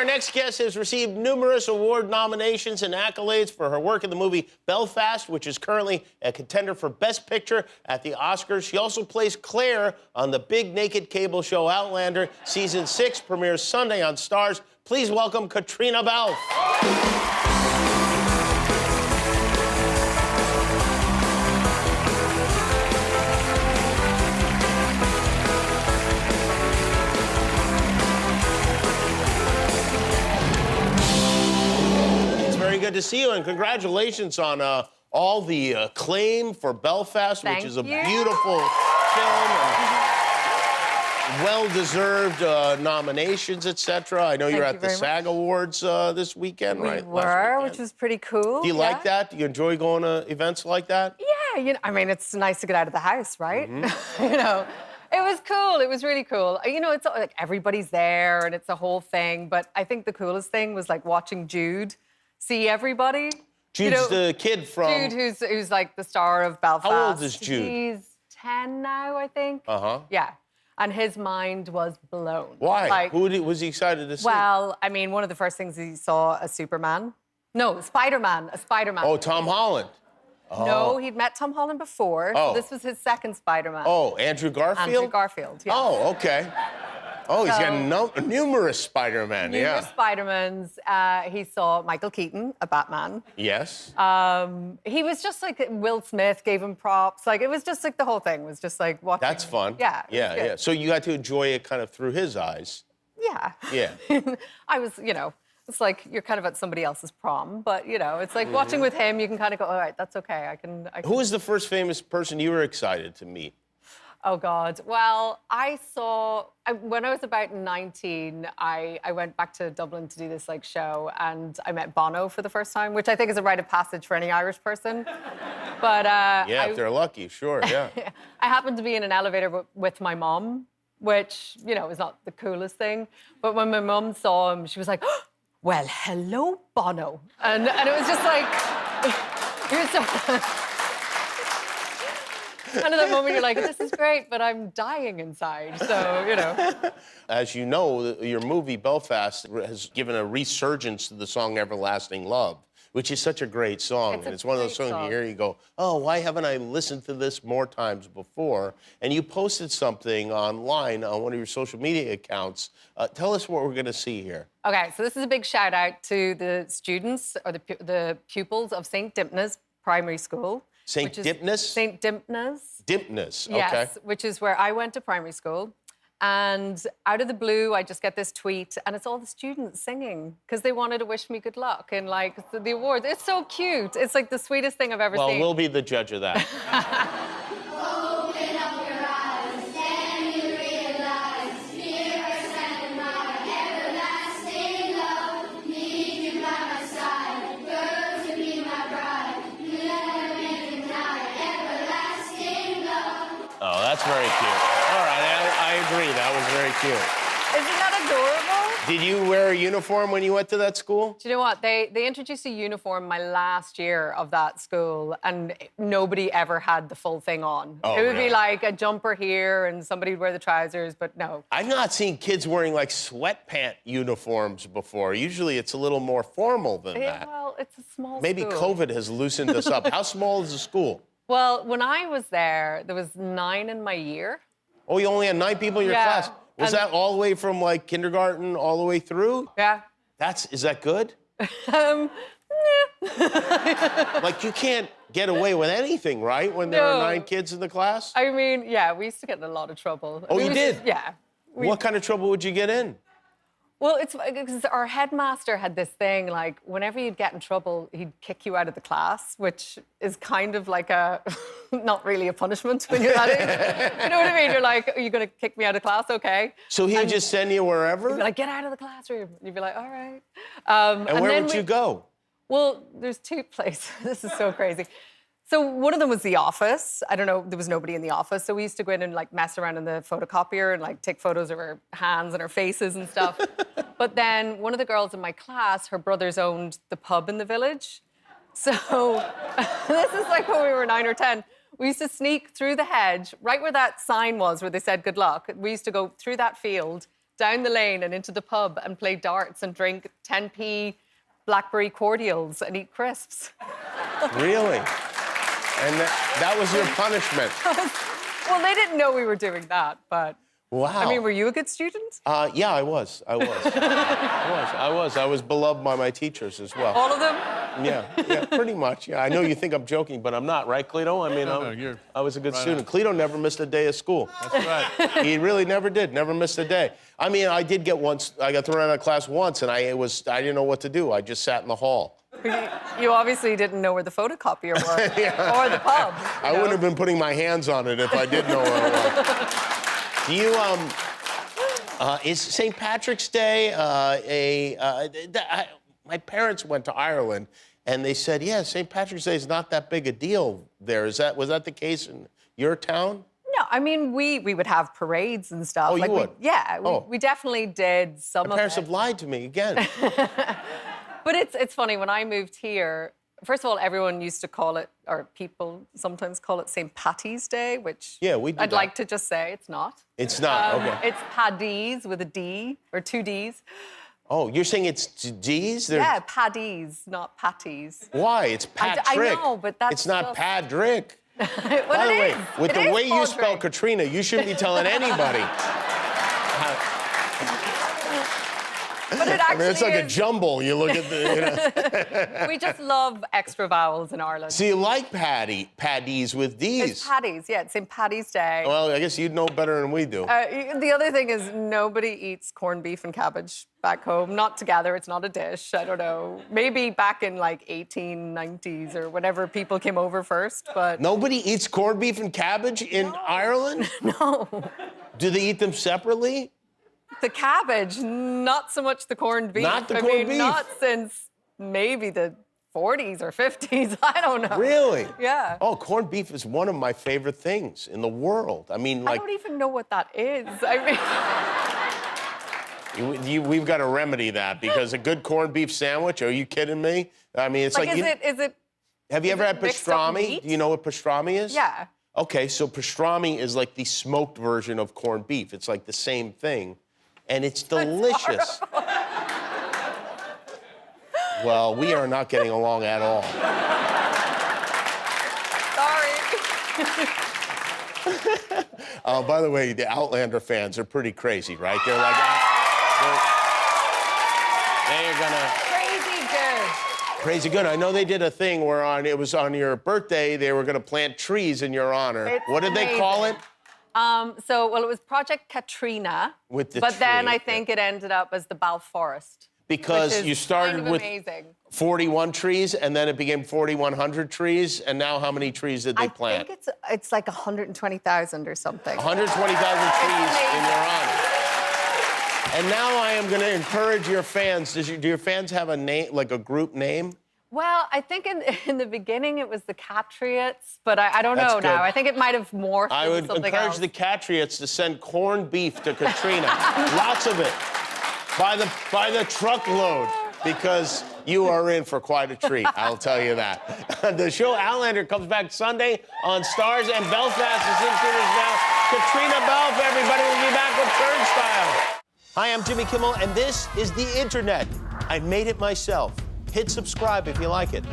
our next guest has received numerous award nominations and accolades for her work in the movie Belfast, which is currently a contender for Best Picture at the Oscars. She also plays Claire on the big naked cable show Outlander. Season 6 premieres Sunday on Starz. Please welcome Caitriona Balfe. Good to see you, and congratulations on all the acclaim for Belfast, which is a beautiful film and well-deserved nominations, etc. I know you're at the SAG Awards this weekend, right? We were, which was pretty cool. Do you like that? Do you enjoy going to events like that? Yeah, you know, I mean, it's nice to get out of the house, right? Mm-hmm. You know, it was cool. It was really cool. You know, it's like everybody's there, and it's a whole thing. But I think the coolest thing was like watching Jude see everybody. Jude's the kid from... Jude, who's like the star of Belfast. How old is Jude? He's 10 now, I think. Uh-huh. Yeah. And his mind was blown. Why? Like, who was he excited to see? Well, I mean, one of the first things he saw a Superman. No, Spider-Man. A Spider-Man. Oh, Tom Holland. Oh. No, he'd met Tom Holland before. Oh. So this was his second Spider-Man. Oh, Andrew Garfield? Andrew Garfield, yeah. Oh, okay. Oh, he's got numerous Spider-Man, numerous Spider-Mans. He saw Michael Keaton, a Batman. Yes. He was just like, Will Smith gave him props. Like, it was just like, the whole thing was just like watching. That's fun. Yeah. Yeah. So you got to enjoy it kind of through his eyes. Yeah. Yeah. I was, you know, it's like you're kind of at somebody else's prom, but, you know, it's like watching with him, you can kind of go, all right, that's okay. I can... Who was the first famous person you were excited to meet? Oh, God. Well, when I was about 19, I went back to Dublin to do this, like, show, and I met Bono for the first time, which I think is a rite of passage for any Irish person. But, yeah, if they're lucky, sure, yeah. I happened to be in an elevator with my mom, which, you know, is not the coolest thing. But when my mom saw him, she was like, oh, well, hello, Bono. And it was just like... It was so... And at that moment, you're like, this is great, but I'm dying inside, so, you know. As you know, your movie, Belfast, has given a resurgence to the song Everlasting Love, which is such a great song. It's one of those songs you hear, you go, oh, why haven't I listened to this more times before? And you posted something online on one of your social media accounts. Tell us what we're going to see here. Okay, so this is a big shout-out to the students, or the pupils of St. Dymphna's Primary School. St. Dymphna's? St. Dymphna's. Dymphna's, okay. Yes, which is where I went to primary school. And out of the blue, I just get this tweet, and it's all the students singing because they wanted to wish me good luck in, like, the awards. It's so cute. It's, like, the sweetest thing I've ever seen. Well, we'll be the judge of that. Oh, that's very cute. All right, I agree. That was very cute. Isn't that adorable? Did you wear a uniform when you went to that school? Do you know what? They introduced a uniform my last year of that school, and nobody ever had the full thing on. Oh, it would really? be like a jumper here, and somebody would wear the trousers, but no. I've not seen kids wearing, like, sweatpant uniforms before. Usually it's a little more formal than that. Well, it's a small Maybe school. COVID has loosened us up. How small is the school? Well, when I was there was 9 in my year. Oh, you only had 9 people in your class? Was that all the way from, like, kindergarten all the way through? Yeah. Is that good? Like, you can't get away with anything, right, when there are 9 kids in the class? I mean, yeah, we used to get in a lot of trouble. Oh, you did? Yeah. What kind of trouble would you get in? Well, it's because our headmaster had this thing, like, whenever you'd get in trouble, he'd kick you out of the class, which is kind of like not really a punishment when you're that age. You know what I mean? You're like, are you going to kick me out of class? Okay. So he would just send you wherever? He'd be like, get out of the classroom. You'd be like, all right. And where would you go? Well, there's 2 places. This is so crazy. So one of them was the office. I don't know, there was nobody in the office. So we used to go in and, like, mess around in the photocopier and, like, take photos of our hands and our faces and stuff. But then one of the girls in my class, her brothers owned the pub in the village. So this is like when we were 9 or 10. We used to sneak through the hedge, right where that sign was where they said good luck. We used to go through that field down the lane and into the pub and play darts and drink 10p blackberry cordials and eat crisps. Really? And that was your punishment? Well, they didn't know we were doing that, but... Wow. I mean, were you a good student? Yeah, I was. I was beloved by my teachers as well. All of them? Yeah, pretty much. Yeah, I know you think I'm joking, but I'm not, right, Cleto? I mean, I was a good student. Cleto never missed a day of school. That's right. He really never did. Never missed a day. I mean, I did get once. I got thrown out of class once, and I didn't know what to do. I just sat in the hall. You obviously didn't know where the photocopier was, or the pub. I wouldn't have been putting my hands on it if I did know where it was. Do you, is St. Patrick's Day my parents went to Ireland, and they said, yeah, St. Patrick's Day is not that big a deal there. Was that the case in your town? No, I mean, we would have parades and stuff. Oh, you would? We definitely did some of it. My parents have lied to me again. But it's funny, when I moved here, first of all, everyone used to call it, or people sometimes call it St. Patty's Day, which I'd like to just say it's not. It's not, okay. It's Paddy's with a D, or 2 Ds. Oh, you're saying it's D's? Yeah, Paddy's, not Patties. Why? It's Patrick. I know, but that's It's not just... Patrick. Well, By the way, is. with It the is way you spell Padraig. Caitriona, you shouldn't be telling anybody. But it actually It's like a jumble. You look at the... We just love extra vowels in Ireland. So you like Paddy's with D's? It's Paddy's, yeah. It's St. Paddy's Day. Well, I guess you'd know better than we do. The other thing is nobody eats corned beef and cabbage back home. Not together. It's not a dish. I don't know. Maybe back in like 1890s or whenever people came over first, but... Nobody eats corned beef and cabbage in Ireland? No. Do they eat them separately? The cabbage, not so much the corned beef. Not the corned beef? Not since maybe the 40s or 50s. I don't know. Really? Yeah. Oh, corned beef is one of my favorite things in the world. I mean, like... I don't even know what that is. We've got to remedy that, because a good corned beef sandwich, are you kidding me? I mean, it's like... Is it... Have you ever had mixed up pastrami? meat? Do you know what pastrami is? Yeah. Okay, so pastrami is like the smoked version of corned beef. It's like the same thing, and it's delicious. Well, we are not getting along at all. Sorry. By the way, the Outlander fans are pretty crazy, right? They're like, they're gonna... Crazy good. Crazy good. I know they did a thing where it was on your birthday, they were gonna plant trees in your honor. It's what did they call it? Well, it was Project Caitriona. With the But then tree, I think it ended up as the Balfe Forest. Because you started kind of with amazing. 41 trees, and then it became 4,100 trees, and now how many trees did they plant? I think it's like 120,000 or something. 120,000 trees in your honor. And now I am going to encourage your fans. Do your fans have a name, like a group name? Well, I think in the beginning it was the Catriots, but I don't know now. I think it might have morphed I into would something encourage else. the Catriots to send corned beef to Caitriona. Lots of it. By the truckload, because you are in for quite a treat, I'll tell you that. The show Outlander comes back Sunday on Stars, and Belfast is in theaters now. Caitriona Balfe, everybody, will be back with Turnstile. Hi, I'm Jimmy Kimmel, and this is the Internet. I made it myself. Hit subscribe if you like it.